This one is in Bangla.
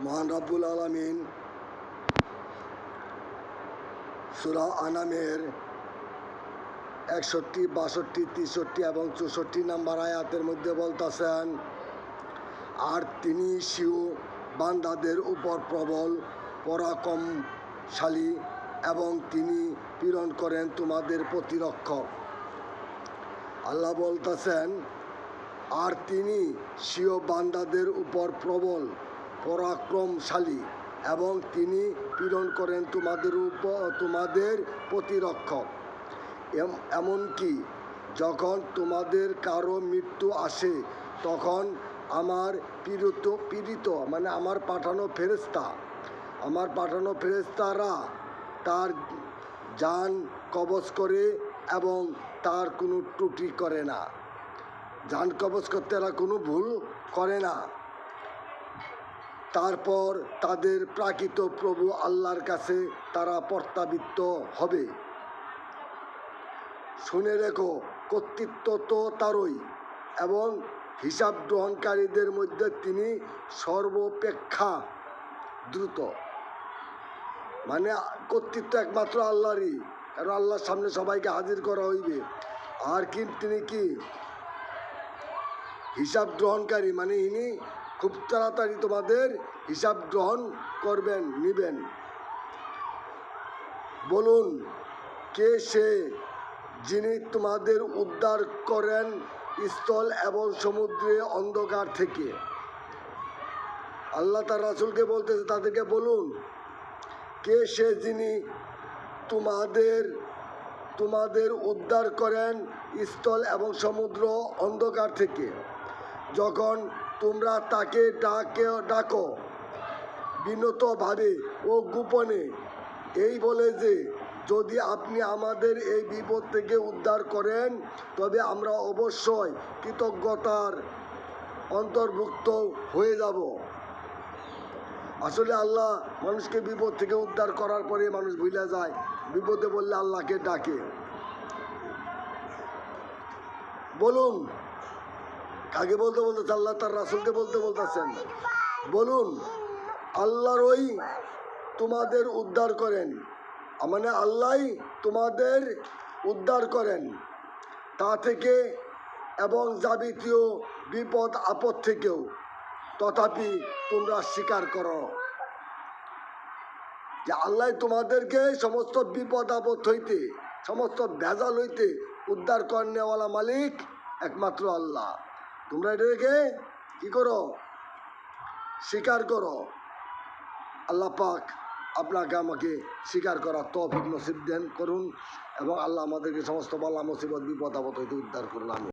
মহান রব্বুল আলামিন সূরা আনামের 61, 62, 63 এবং 64 নম্বর আয়াতের মধ্যে বলতেছেন, আর তিনি স্বীয় বান্দাদের উপর প্রবল পরাক্রমশালী এবং তিনি প্রেরণ করেন তোমাদের প্রতিরক্ষক। আল্লাহ বলতেছেন, আর তিনি স্বীয় বান্দাদের উপর প্রবল পরাক্রমশালী এবং তিনি প্রেরণ করেন তোমাদের প্রতিরক্ষক। এমনকি যখন তোমাদের কারো মৃত্যু আসে তখন আমার পীড়িত মানে আমার পাঠানো ফেরেশতারা তার জান কবজ করে এবং তার কোনো ত্রুটি করে না, জান কবজ করতে এরা কোনো ভুল করে না। তারপর তাদের প্রাকৃত প্রভু আল্লাহর কাছে তারা প্রত্যাবৃত্ত হবে। শুনে রেখো, কর্তৃত্ব তো তারই এবং হিসাব গ্রহণকারীদের মধ্যে তিনি সর্বাপেক্ষা দ্রুত। মানে কর্তৃত্ব একমাত্র আল্লাহরই, কারণ আল্লাহর সামনে সবাইকে হাজির করা হইবে। আর তিনি কি হিসাব গ্রহণকারী, মানে ইনি খুব তাড়াতাড়ি তোমাদের হিসাব গ্রহণ করবেন, নিবেন। বলুন, কে সে যিনি তোমাদের উদ্ধার করেন স্থল এবং সমুদ্রে অন্ধকার থেকে? আল্লাহ তার রাসূলকে বলতেছে, তাদেরকে বলুন, কে সে যিনি তোমাদের উদ্ধার করেন স্থল এবং সমুদ্র অন্ধকার থেকে, যখন তোমরা তাকে ডাকো বিনতভাবে ও গোপনে, এই বলে যে, যদি আপনি আমাদের এই বিপদ থেকে উদ্ধার করেন তবে আমরা অবশ্যই কৃতজ্ঞতার অন্তর্ভুক্ত হয়ে যাব। আসলে আল্লাহ মানুষকে বিপদ থেকে উদ্ধার করার পরে মানুষ ভুলে যায়, বিপদে বললে আল্লাহকে ডাকে। বলুন, কাকে বলতেছে? আল্লাহ তার রাসূলকে বলতেছেন, বলুন, আল্লাহরই তোমাদের উদ্ধার করেন, মানে আল্লাহই তোমাদের উদ্ধার করেন তা থেকে এবং যাবতীয় বিপদ আপদ থেকেও, তথাপি তোমরা স্বীকার করো যে আল্লাহ তোমাদেরকে সমস্ত বিপদ আপদ হইতে, সমস্ত ভেজাল হইতে উদ্ধার করেনেওয়ালা মালিক একমাত্র আল্লাহ। তোমরা এটাকে কি করো? স্বীকার করো। আল্লাহ পাক আপনাকে আমাকে স্বীকার করার তৌফিক নসিব দেন করুন এবং আল্লাহ আমাদেরকে সমস্ত বালা মুসিবত বিপদ আপদ হইতে উদ্ধার করুন। আমি